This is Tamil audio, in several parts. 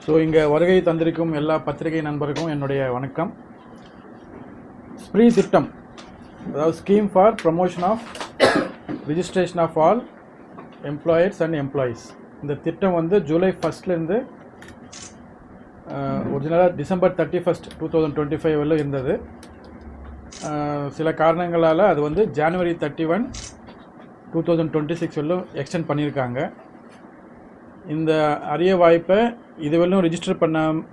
ஸோ இங்கே வருகை தந்திருக்கும் எல்லா பத்திரிகை நண்பருக்கும் என்னுடைய வணக்கம். ஸ்ப்ரீ திட்டம், அதாவது scheme for promotion of registration of all employers and employees. இந்த திட்டம் வந்து ஜூலை 1 ஒரிஜினலாக டிசம்பர் 31, 2025 வரலும் இருந்தது. சில காரணங்களால் அது வந்து ஜனவரி 31, 2026 வரலும் எக்ஸ்டெண்ட் பண்ணியிருக்காங்க. இந்த அரிய வாய்ப்பை இதுவரையும் ரிஜிஸ்டர்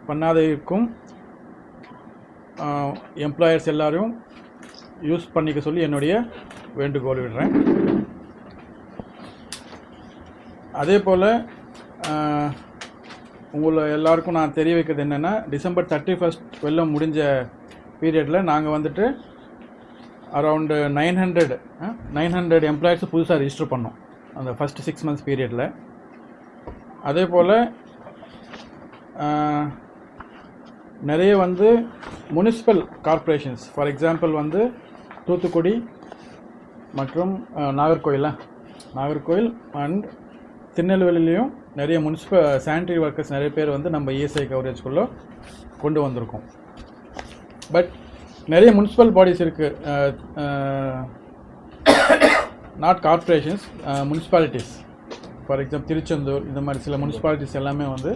பண்ணாத இருக்கும் எம்ப்ளாயர்ஸ் எல்லோரும் யூஸ் பண்ணிக்க சொல்லி என்னுடைய வேண்டுகோள் விடுறேன். அதே போல் உங்களை எல்லாருக்கும் நான் தெரிய வைக்கிறது என்னென்னா, டிசம்பர் 31 வெள்ளம் முடிஞ்ச பீரியடில் நாங்கள் வந்துட்டு அரவுண்டு 900 எம்ப்ளாயர்ஸ் புதுசாக ரிஜிஸ்டர் பண்ணோம் அந்த ஃபஸ்ட்டு 6 months பீரியடில். அதே போல் நிறைய வந்து முனிசிபல் கார்ப்பரேஷன்ஸ், ஃபார் எக்ஸாம்பிள் வந்து தூத்துக்குடி மற்றும் நாகர்கோயில் அண்ட் திருநெல்வேலியிலையும் நிறைய முனிசிபல் சானிட்டரி ஒர்க்கர்ஸ் நிறைய பேர் வந்து நம்ம இஎஸ்ஐ கவரேஜ்குள்ளே கொண்டு வந்திருக்கோம். பட் நிறைய முனிசிபல் பாடிஸ் இருக்குது, not corporations, municipalities. For example Tiruchendur, இந்த மாதிரி சில முனிசிபாலிட்டிஸ் எல்லாமே வந்து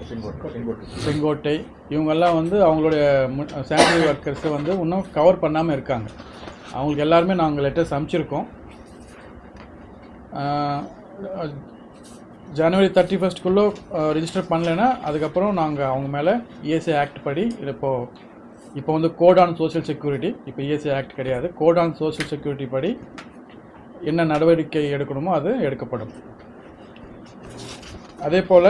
செங்கோட்டை, இவங்கெல்லாம் வந்து அவங்களுடைய சானிட்டரி ஒர்க்கர்ஸை வந்து இன்னும் கவர் பண்ணாமல் இருக்காங்க. அவங்களுக்கு எல்லாருமே நாங்கள் லெட்டர்ஸ் அனுப்பிச்சிருக்கோம். ஜனவரி 31 ரிஜிஸ்டர் பண்ணலைன்னா அதுக்கப்புறம் நாங்கள் அவங்க மேலே இஎஸ்ஐ ஆக்ட் படி இப்போ வந்து கோட் ஆன் சோஷியல் செக்யூரிட்டி, இப்போ இஎஸ்ஐ ஆக்ட் கிடையாது, கோட் ஆன் சோஷியல் செக்யூரிட்டி படி என்ன நடவடிக்கை எடுக்கணுமோ அது எடுக்கப்படும். அதே போல்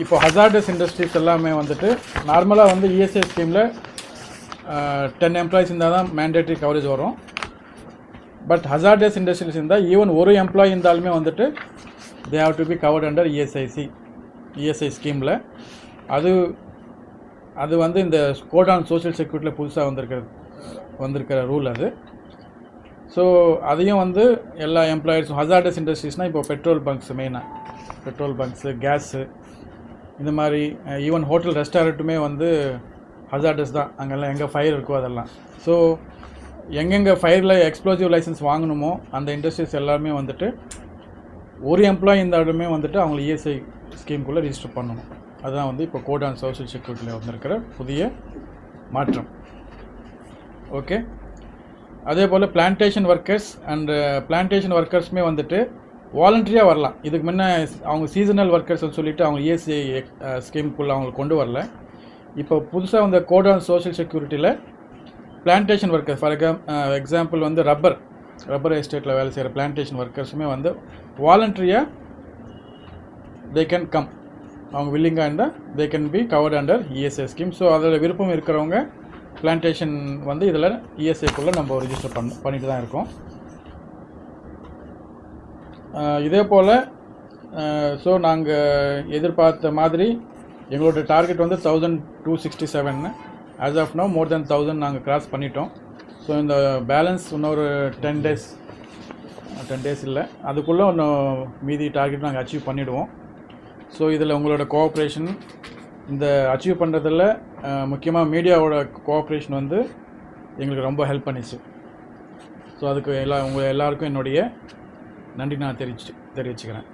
இப்போ ஹசார்டஸ் இண்டஸ்ட்ரீஸ் எல்லாமே வந்துட்டு நார்மலாக வந்து இஎஸ்ஐ ஸ்கீமில் 10 எம்ப்ளாயிஸ் இருந்தால் தான் மேண்டேட்ரி கவரேஜ் வரும். பட் ஹசார்டஸ் இண்டஸ்ட்ரீஸ் இருந்தால் ஈவன் ஒரு எம்ப்ளாயி இருந்தாலுமே வந்துட்டு they have to be covered under ESI ஸ்கீமில். அது வந்து இந்த கோட் ஆன் சோஷியல் செக்யூரிட்டியில் புதுசாக வந்திருக்கிற ரூல் அது. ஸோ அதையும் வந்து எல்லா எம்ப்ளாயர்ஸும், ஹசார்டஸ் இண்டஸ்ட்ரீஸ்னால் இப்போ பெட்ரோல் பங்க்ஸு, கேஸு, இந்த மாதிரி ஈவன் ஹோட்டல் ரெஸ்டாரண்ட்டுமே வந்து ஹசார்டஸ் தான். அங்கெல்லாம் எங்கே ஃபயர் இருக்கோ அதெல்லாம். ஸோ எங்கெங்கே ஃபயரில் எக்ஸ்ப்ளோசிவ் லைசன்ஸ் வாங்கணுமோ அந்த இண்டஸ்ட்ரீஸ் எல்லாமே வந்துட்டு ஒரு எம்ப்ளாயி இருந்தாலுமே வந்துட்டு அவங்களை இஎஸ்ஐ ஸ்கீம்குள்ளே ரிஜிஸ்டர் பண்ணணும். அதுதான் வந்து இப்போ கோட் ஆன் சோஷியல் செக்யூரிட்டியில் வந்திருக்கிற புதிய மாற்றம். ஓகே. அதே போல் பிளான்டேஷன் ஒர்க்கர்ஸுமே வந்துட்டு வாலண்டரியாக வரலாம். இதுக்கு முன்னே அவங்க சீசனல் ஒர்க்கர்ஸ்னு சொல்லிவிட்டு அவங்க இஎஸ்ஐ ஸ்கீமுக்குள்ளே அவங்க கொண்டு வரல. இப்போ புதுசாக வந்த கோட் ஆன் சோஷியல் செக்யூரிட்டியில் பிளான்டேஷன் ஒர்க்கர்ஸ், ஃபார் எக்ஸாம்பிள் வந்து ரப்பர் எஸ்டேட்டில் வேலை செய்கிற பிளான்டேஷன் ஒர்க்கர்ஸுமே வந்து வாலண்டரியாக தே கேன் கம், அவங்க வில்லிங்காக இருந்தால் they can be covered under ESI scheme. So அதில் விருப்பம் இருக்கிறவங்க பிளான்டேஷன் வந்து இதில் இஎஸ்ஐக்குள்ளே நம்ம ரிஜிஸ்டர் பண்ணிட்டு தான் இருக்கோம். இதே போல் ஸோ நாங்கள் எதிர்பார்த்த மாதிரி எங்களோட டார்கெட் வந்து 1267. ஆஸ் ஆஃப் நோ மோர் தென் 1000 நாங்கள் கிராஸ் பண்ணிட்டோம். ஸோ இந்த பேலன்ஸ் இன்னொரு 10 டேஸ் இல்லை, அதுக்குள்ளே இன்னும் மீதி டார்கெட் நாங்கள் அச்சீவ் பண்ணிவிடுவோம். ஸோ இதில் உங்களோட கோஆப்ரேஷன், இந்த அச்சீவ் பண்ணுறதில் முக்கியமாக மீடியாவோட கோஆப்ரேஷன் வந்து எங்களுக்கு ரொம்ப ஹெல்ப் பண்ணிச்சு. ஸோ அதுக்கு உங்கள் எல்லாருக்கும் என்னுடைய நன்றி நான் தெரிவிச்சுக்கிறேன்.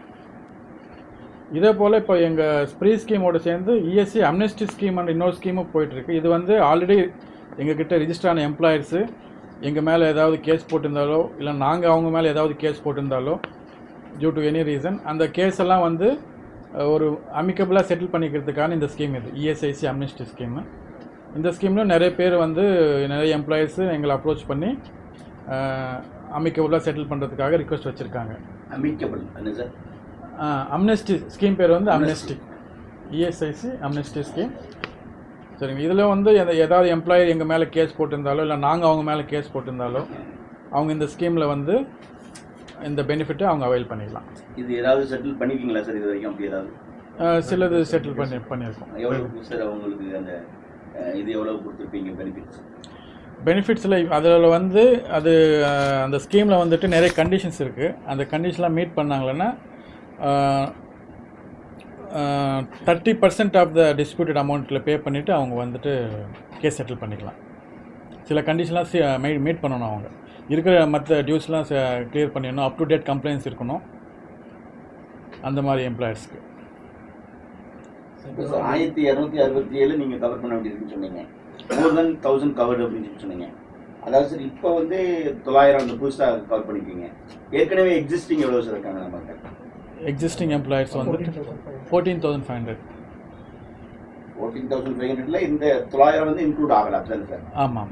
இதே போல் இப்போ எங்கள் ஸ்ப்ரீ ஸ்கீமோடு சேர்ந்து இஎஸ்சி அம்னெஸ்டி ஸ்கீம் அண்ட் இன்னொரு ஸ்கீமும் போயிட்டுருக்கு. இது வந்து ஆல்ரெடி எங்ககிட்ட ரிஜிஸ்டர் ஆன எம்ப்ளாயர்ஸு எங்கள் மேலே ஏதாவது கேஸ் போட்டிருந்தாலோ இல்லை நாங்கள் அவங்க மேலே ஏதாவது கேஸ் போட்டிருந்தாலோ டியூ டு எனி ரீசன் அந்த கேஸ் எல்லாம் வந்து ஒரு அமிக்கபிளாக செட்டில் பண்ணிக்கிறதுக்கான இந்த ஸ்கீம் இது இஎஸ்ஐசி அம்னெஸ்டி ஸ்கீமு. இந்த ஸ்கீமில் நிறைய பேர் வந்து நிறைய எம்ப்ளாயீஸு எங்களை அப்ரோச் பண்ணி அமிக்கபிளாக செட்டில் பண்ணுறதுக்காக ரிக்வெஸ்ட் வச்சுருக்காங்க. அம்னெஸ்டி ஸ்கீம் பேர் வந்து அம்னெஸ்டி, இஎஸ்ஐசி அம்னெஸ்டி ஸ்கீம். சரிங்க. இதில் வந்து ஏதாவது எம்ப்ளாயி எங்கள் மேலே கேஸ் போட்டிருந்தாலோ இல்லை நாங்கள் அவங்க மேலே கேஸ் போட்டிருந்தாலோ அவங்க இந்த ஸ்கீமில் வந்து இந்த பெனிஃபிட்டை அவங்க அவைல் பண்ணிக்கலாம். இது ஏதாவது செட்டில் பண்ணிக்கிங்களா சார் இது வரைக்கும்? அப்படி ஏதாவது சிலது செட்டில் பண்ணியிருக்கோம். எவ்வளோ சார் அவங்களுக்கு இது எவ்வளோ கொடுத்துருப்பீங்க பெனிஃபிட்ஸில்? அதில் வந்து அந்த ஸ்கீமில் வந்துட்டு நிறைய கண்டிஷன்ஸ் இருக்குது. அந்த கண்டிஷன்லாம் மீட் பண்ணாங்களன்னா 30% ஆஃப் த டிஸ்பியூட்டட் அமௌண்ட்டில் பே பண்ணிவிட்டு அவங்க வந்துட்டு கேஸ் செட்டில் பண்ணிக்கலாம். சில கண்டிஷன்லாம் மீட் பண்ணணும். அவங்க இருக்கிற மற்ற டியூஸ்லாம் கிளியர் பண்ணிடணும். அப் டு டேட் கம்ப்ளைண்ட்ஸ் இருக்கணும் அந்த மாதிரி எம்ப்ளாயர்ஸ்க்கு. 1267 நீங்கள் கவர் பண்ண வேண்டியதுன்னு சொன்னீங்க. மோர் தென் 1000 கவர்டு அப்படின்னு சொன்னீங்க. அதாவது சார் இப்போ வந்து 900 அந்த புதுசாக கவர் பண்ணிக்கிங்க. ஏற்கனவே எக்ஸிஸ்டிங் எவ்வளோ சார் இருக்காங்க நமக்கு? எக்ஸிஸ்டிங் எம்ப்ளாயர்ஸ் வந்து 14,500. 14,500ல இந்த 900 வந்து இன்க்ளூட் ஆகலாம் சார். ஆமாம்.